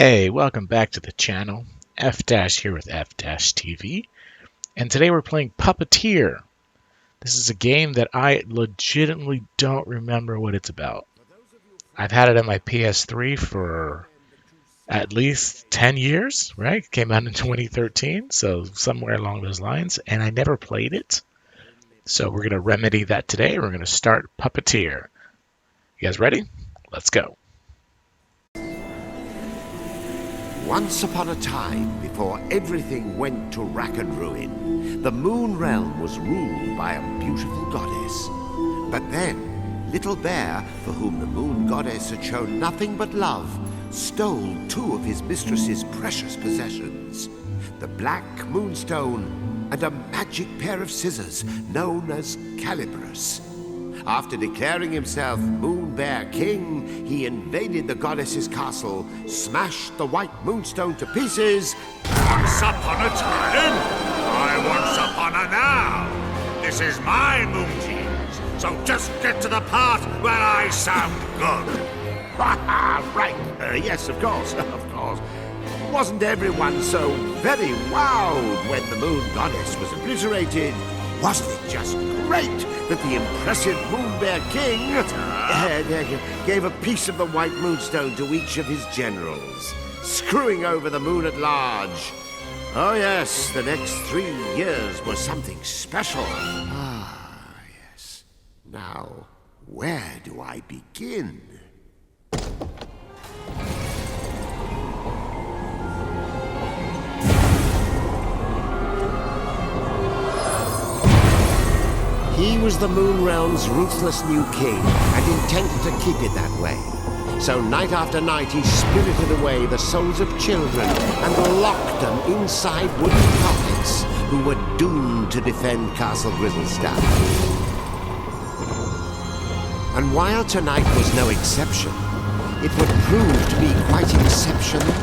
Hey, welcome back to the channel. F- here with F-TV, and today we're playing Puppeteer. This is a game that I legitimately don't remember what it's about. I've had it on my PS3 for at least 10 years, right? It came out in 2013, so somewhere along those lines, and I never played it. So we're going to remedy that today. We're going to start Puppeteer. You guys ready? Let's go. Once upon a time, before everything went to rack and ruin, the Moon Realm was ruled by a beautiful goddess. But then, Little Bear, for whom the Moon Goddess had shown nothing but love, stole two of his mistress's precious possessions, the Black Moonstone and a magic pair of scissors known as Calibris. After declaring himself Moon Bear King, he invaded the goddess's castle, smashed the white moonstone to pieces. Once upon a time, I once upon a now. This is my moon genes, so just get to the part where I sound good. Right, yes, of course. Wasn't everyone so very wowed when the Moon Goddess was obliterated? Wasn't it just great that the impressive Moon Bear King gave a piece of the White Moonstone to each of his generals, screwing over the moon at large? Oh yes, the next 3 years was something special. Ah, yes. Now, where do I begin? He was the Moon Realm's ruthless new king, and intent to keep it that way. So night after night he spirited away the souls of children and locked them inside wooden puppets who were doomed to defend Castle Grizzlestone. And while tonight was no exception, it would prove to be quite exceptional.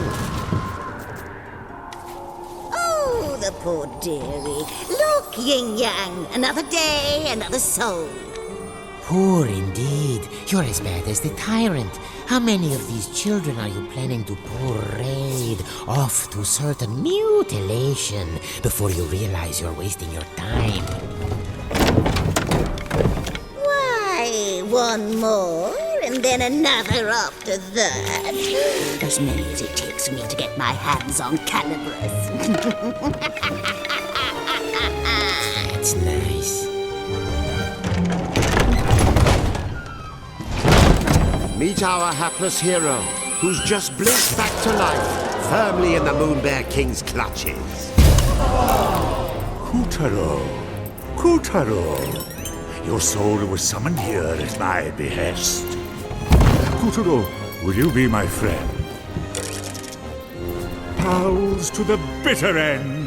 The poor dearie. Look, Yin Yang, another day, another soul. Poor indeed. You're as bad as the tyrant. How many of these children are you planning to parade off to certain mutilation before you realize you're wasting your time? Why, one more, and then another after that. As many as it takes me to get my hands on Calibris. That's nice. Meet our hapless hero, who's just blinked back to life, firmly in the Moon Bear King's clutches. Kutaro, your soul was summoned here at my behest. Kutaro, will you be my friend? Pals to the bitter end.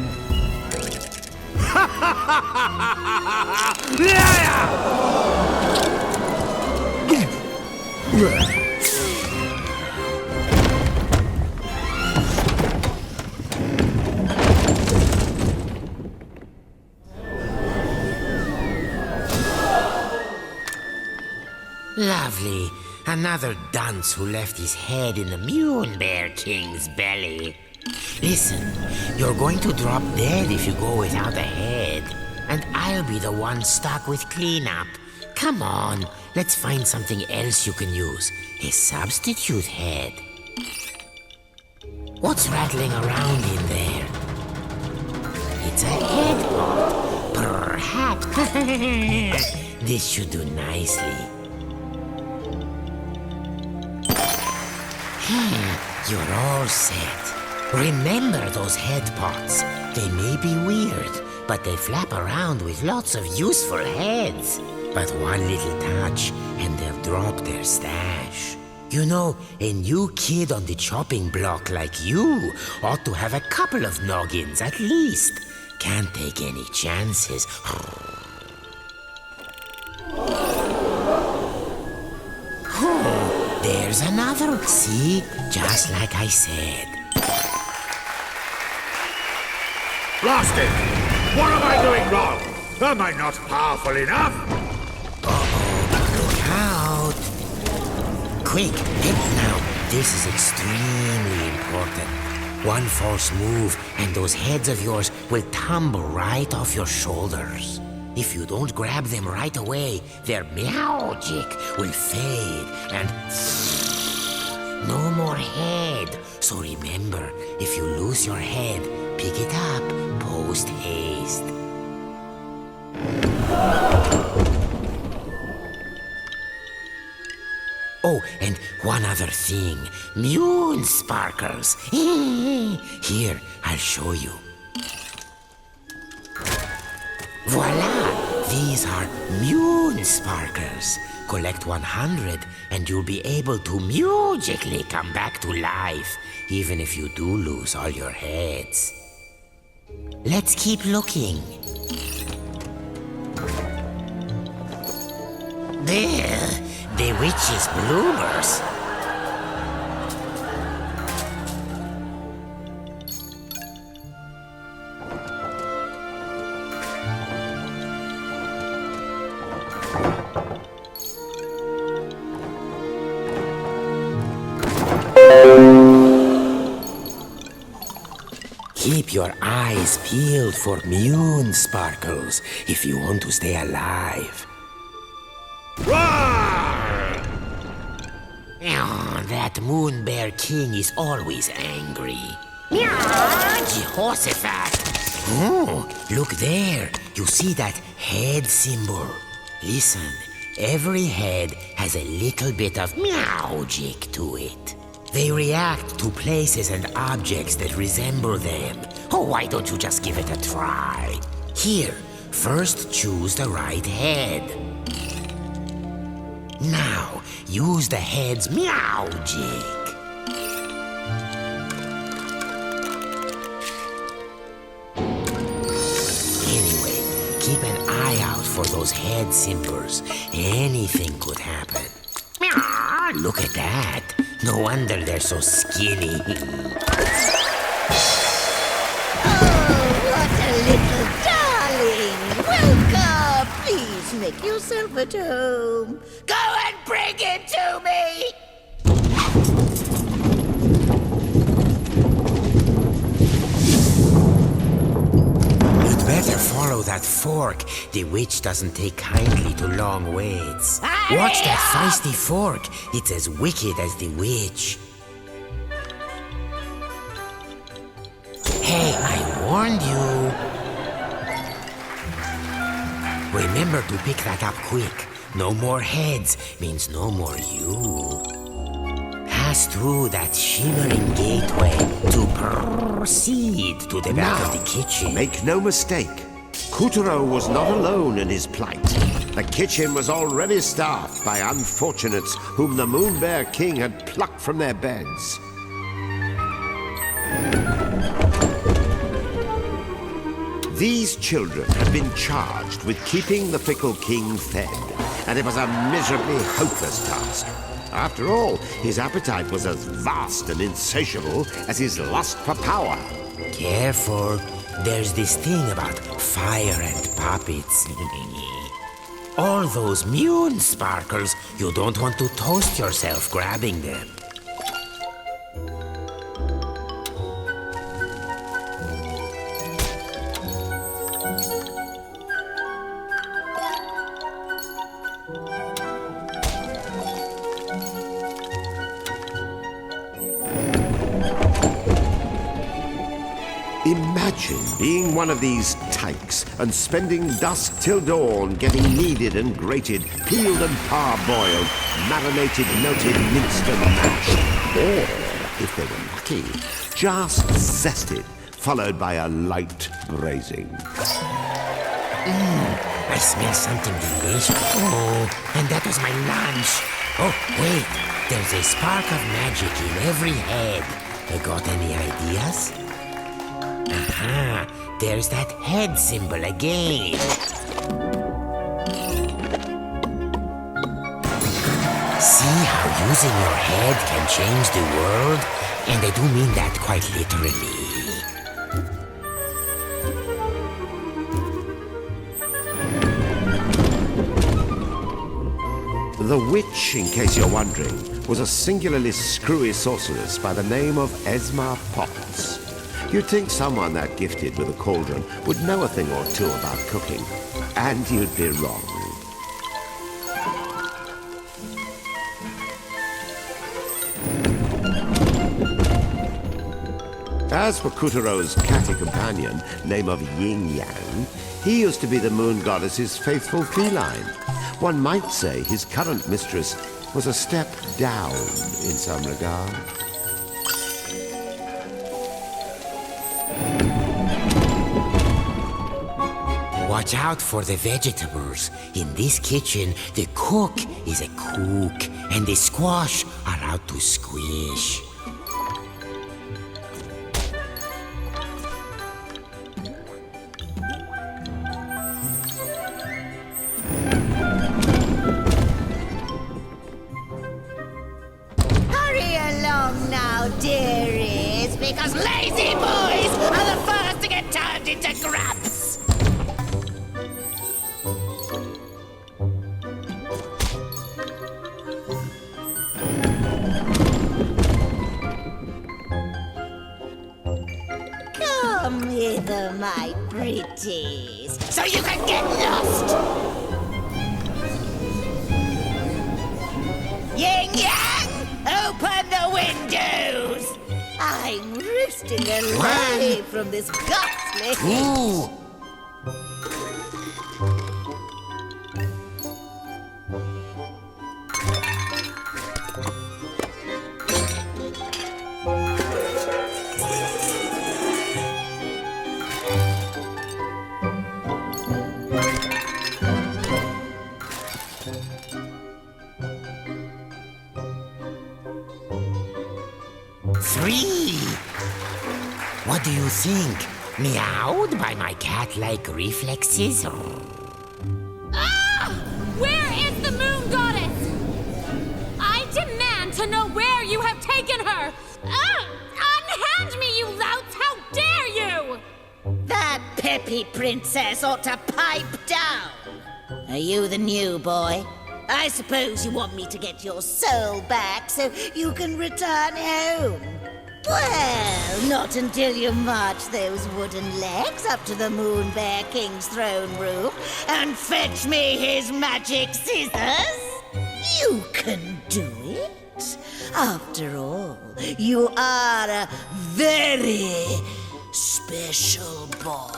Lovely. Another dunce who left his head in the Moon Bear King's belly. Listen, you're going to drop dead if you go without a head. And I'll be the one stuck with cleanup. Come on, let's find something else you can use. A substitute head. What's rattling around in there? It's a head pot. Perhaps. This should do nicely. You're all set. Remember those head pots. They may be weird, but they flap around with lots of useful heads. But one little touch, and they'll drop their stash. You know, a new kid on the chopping block like you ought to have a couple of noggins at least. Can't take any chances. Oh, there's another. See? Just like I said. Blast it! What am I doing wrong? Am I not powerful enough? Uh-oh, look out. Quick, hit now. This is extremely important. One false move, and those heads of yours will tumble right off your shoulders. If you don't grab them right away, their magic will fade and no more head. So remember, if you lose your head, pick it up post haste. Oh, and one other thing. Moon sparkles. Here, I'll show you. Voila! These are moon sparkles. Collect 100 and you'll be able to magically come back to life, even if you do lose all your heads. Let's keep looking. There, the witch's bloomers. Keep your eyes peeled for moon sparkles if you want to stay alive. Roar! Oh, that moon bear king is always angry. Jehoshaphat! Oh, look there. You see that head symbol? Listen, every head has a little bit of magic to it. They react to places and objects that resemble them. Oh, why don't you just give it a try? Here, first choose the right head. Now, use the head's magic. Anyway, keep an eye out for those head symbols. Anything could happen. Look at that. No wonder they're so skinny. Oh, what a little darling! Welcome! Please make yourself at home. Go and bring it to me! You'd better follow that fork. The witch doesn't take kindly to long waits. Watch that feisty fork. It's as wicked as the witch. Hey, I warned you. Remember to pick that up quick. No more heads means no more you. Pass through that shimmering gateway to proceed to the back of the kitchen. Make no mistake, Kuturo was not alone in his plight. The kitchen was already staffed by unfortunates whom the Moon Bear King had plucked from their beds. These children had been charged with keeping the fickle king fed, and it was a miserably hopeless task. After all, his appetite was as vast and insatiable as his lust for power. Careful. There's this thing about fire and puppets. All those moon sparkles, you don't want to toast yourself grabbing them. Imagine being one of these tykes and spending dusk till dawn getting kneaded and grated, peeled and parboiled, marinated, melted, minced and mashed. Or, if they were lucky, just zested, followed by a light braising. I smell something delicious. Oh, and that was my lunch. Oh, wait. There's a spark of magic in every head. You got any ideas? Aha, there's that head symbol again. See how using your head can change the world? And I do mean that quite literally. The witch, in case you're wondering, was a singularly screwy sorceress by the name of Esma Potts. You'd think someone that gifted with a cauldron would know a thing or two about cooking, and you'd be wrong. As for Kutero's catty companion, name of Yin Yang, he used to be the moon goddess's faithful feline. One might say his current mistress was a step down in some regard. Watch out for the vegetables. In this kitchen, the cook is a cook, and the squash are out to squish. Hurry along now, dearies, because lazy boys are the first to get turned into grubs. Come hither, my pretties, so you can get lost. Yin Yang, open the windows. I'm roosting away from this ghastly heat. Ooh! Three! What do you think? Meowed by my cat-like reflexes? Ah! Where is the moon goddess? I demand to know where you have taken her! Ah! Unhand me, you louts! How dare you! That peppy princess ought to pipe down. Are you the new boy? I suppose you want me to get your soul back so you can return home. Well, not until you march those wooden legs up to the Moon Bear King's throne room and fetch me his magic scissors. You can do it. After all, you are a very special boy.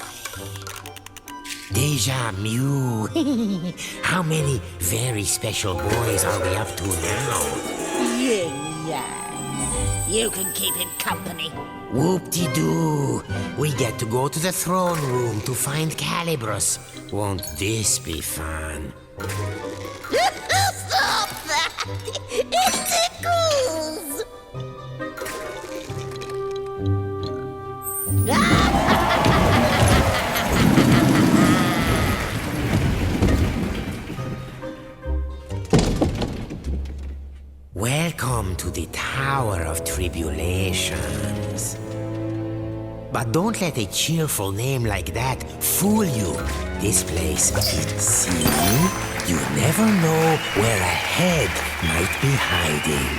Deja Mew. How many very special boys are we up to now? Yin Yang. You can keep him company. Whoop-de-doo. We get to go to the throne room to find Calibros. Won't this be fun? Stop that! It tickles! Welcome to the Tower of Tribulations. But don't let a cheerful name like that fool you. This place, see? You never know where a head might be hiding.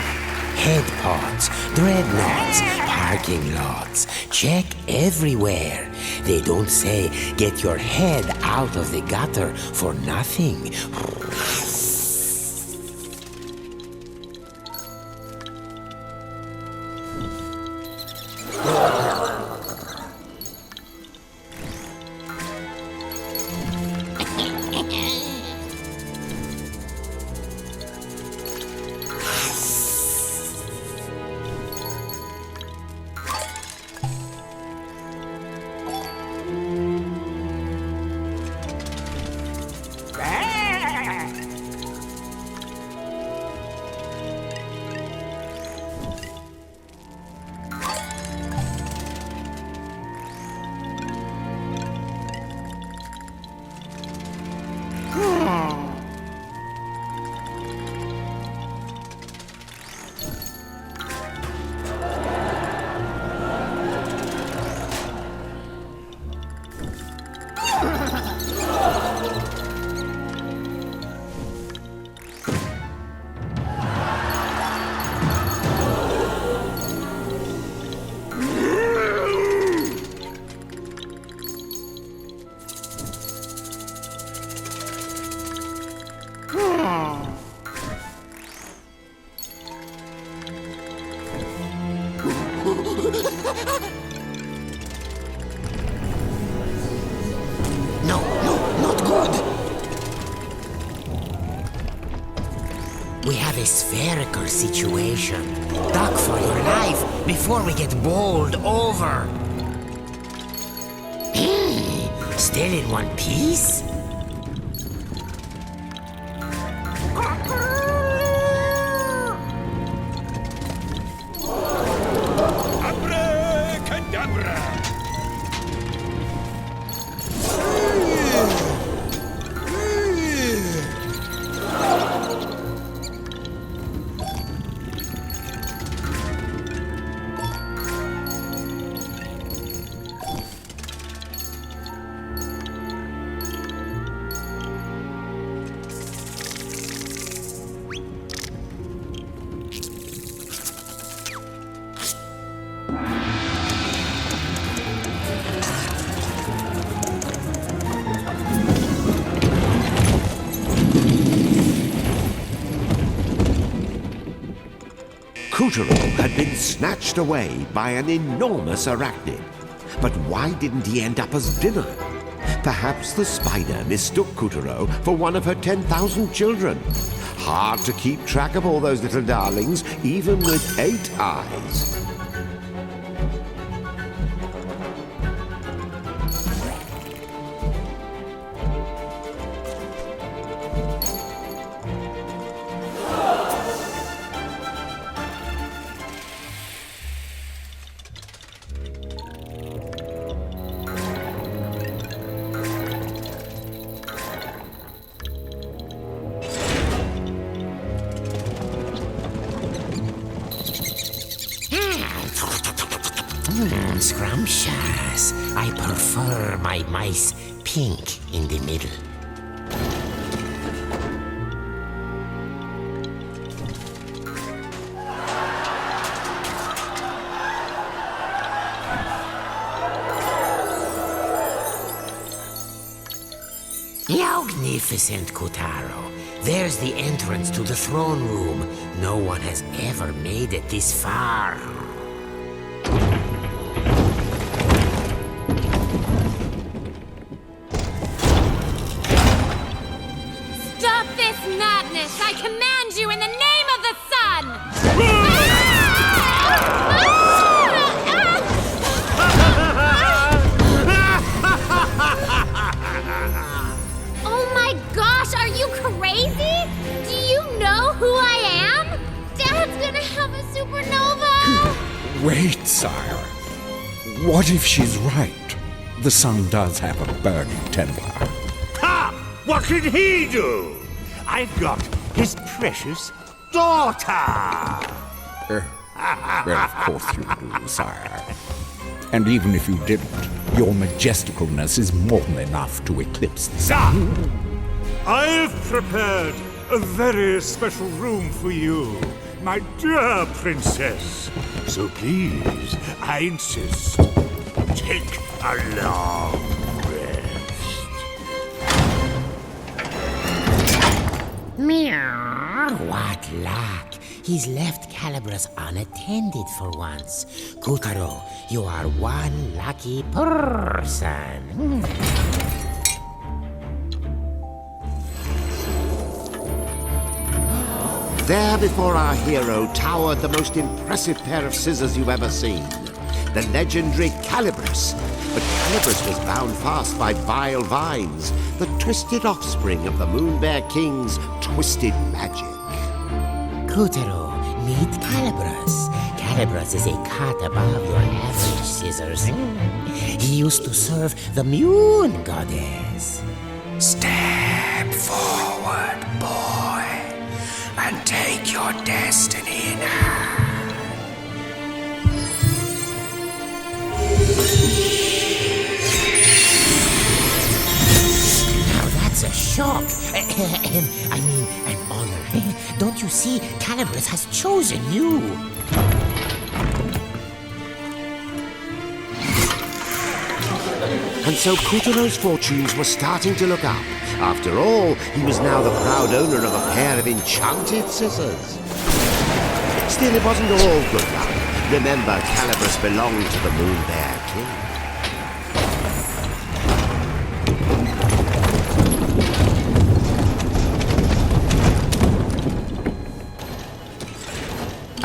Head pods, dreadnoughts, parking lots. Check everywhere. They don't say get your head out of the gutter for nothing. We have a spherical situation. Duck for your life before we get bowled over. Still in one piece? Abracadabra! Kutaro had been snatched away by an enormous arachnid. But why didn't he end up as dinner? Perhaps the spider mistook Kutaro for one of her 10,000 children. Hard to keep track of all those little darlings, even with 8 eyes. Scrumptious. I prefer my mice pink in the middle. Magnificent, Kutaro. There's the entrance to the throne room. No one has ever made it this far. Stop this madness! I command you in the name of the sun! Oh my gosh, are you crazy? Do you know who I am? Dad's gonna have a supernova! Wait, sire. What if she's right? The sun does have a burning temper. Ha! What can he do? I've got his precious daughter! Well, of course you do, sire. And even if you didn't, your majesticalness is more than enough to eclipse the sun. Sir, I've prepared a very special room for you, my dear princess. So please, I insist, take a long rest. Meow. What luck. He's left Calibras unattended for once. Kutaro, you are one lucky person. There before our hero towered the most impressive pair of scissors you've ever seen. The legendary Calibras. But Calibras was bound fast by vile vines, the twisted offspring of the Moon Bear King's twisted magic. Kutaro, meet Calibras. Calibras is a cut above your average scissors. He used to serve the Moon Goddess. Step forward, boy, and take your destiny in hand. Now that's a shock. I mean, an honor. Don't you see? Calibras has chosen you. And so Kutaro's fortunes were starting to look up. After all, he was now the proud owner of a pair of enchanted scissors. Still, it wasn't all good luck. Remember, Calibras belonged to the Moon Bear King.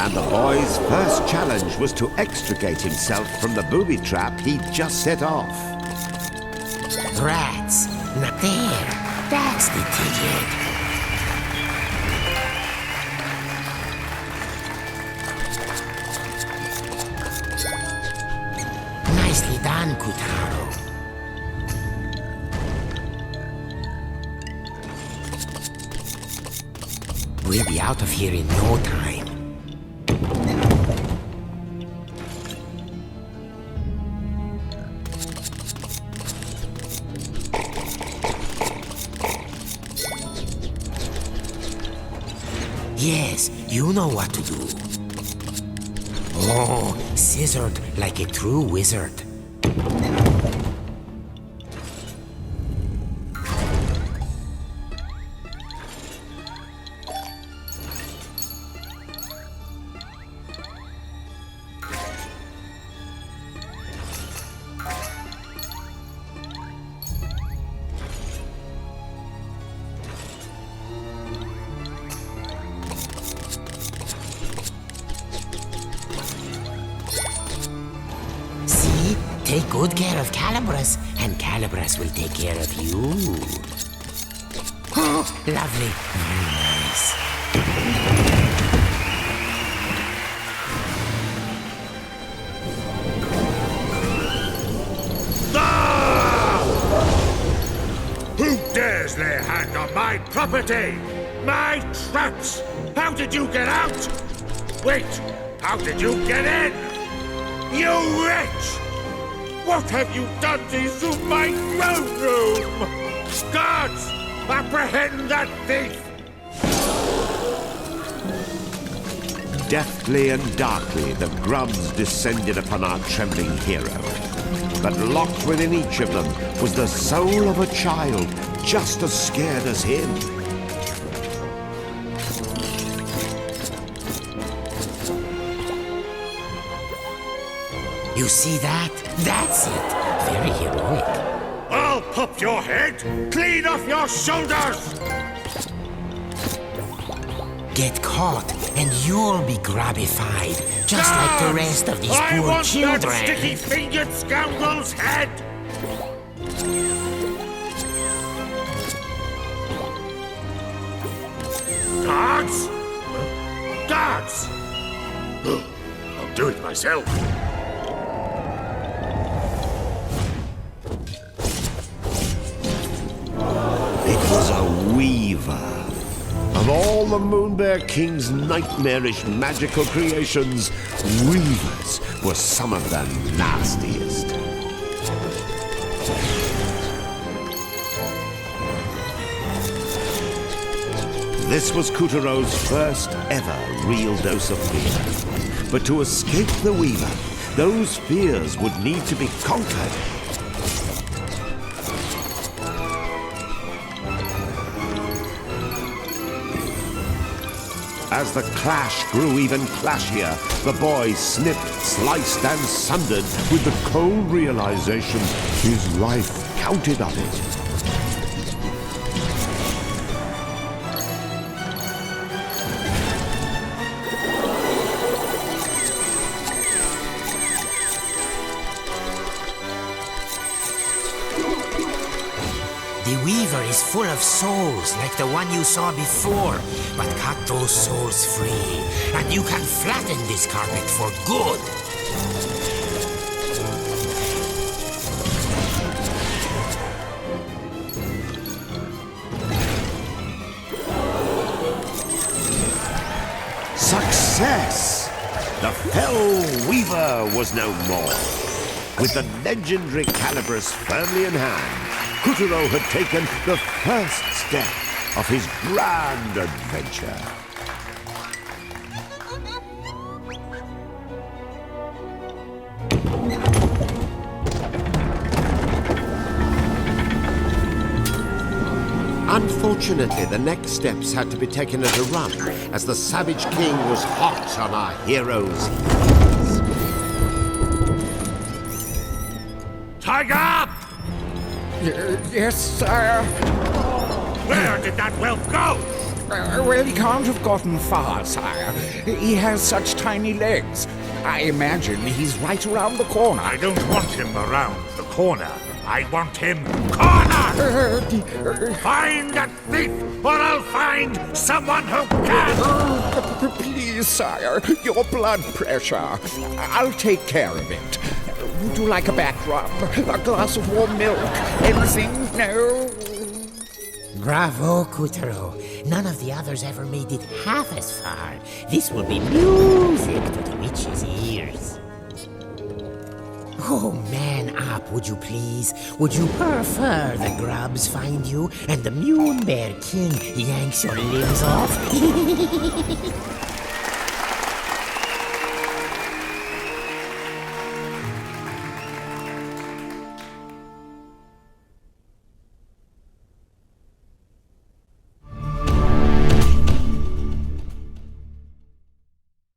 And the boy's first challenge was to extricate himself from the booby trap he'd just set off. Rats. Not there. That's the ticket. Nicely done, Kutaro. We'll be out of here in no time. Yes, you know what to do. Oh, scissored like a true wizard. Take good care of Calibras, and Calibras will take care of you. Oh, lovely. Very nice. Ah! Who dares lay a hand on my property? My traps! How did you get out? Wait, how did you get in? You wretch! What have you done to my throne room? Guards, apprehend that thief! Deftly and darkly, the grubs descended upon our trembling hero. But locked within each of them was the soul of a child, just as scared as him. You see that? That's it. Very heroic. I'll pop your head clean off your shoulders! Get caught, and you'll be grabified, just like the rest of these I poor want children. that sticky-fingered scoundrel's head! Guards! Guards! I'll do it myself. It was a weaver. Of all the Moonbear King's nightmarish magical creations, weavers were some of the nastiest. This was Kutaro's first ever real dose of fear. But to escape the weaver, those fears would need to be conquered. As the clash grew even clashier, the boy snipped, sliced, and sundered with the cold realization his life counted on it. The Weaver is full of souls, like the one you saw before. But cut those souls free, and you can flatten this carpet for good. Success! The Fell Weaver was no more. With the legendary Calibras firmly in hand, Kutaro had taken the first step of his grand adventure. Unfortunately, the next steps had to be taken at a run, as the Savage King was hot on our heroes' heels. Tiger! Yes, sire. Where did that whelp go? Well, he can't have gotten far, sire. He has such tiny legs. I imagine he's right around the corner. I don't want him around the corner. I want him cornered! Find that thief, or I'll find someone who can! Please, sire, your blood pressure. I'll take care of it. Would you like a back rub? A glass of warm milk? Anything? No? Bravo, Coutreau. None of the others ever made it half as far. This will be music to the witch's ears. Oh, man up, would you please? Would you prefer the grubs find you and the Mune Bear King yanks your limbs off?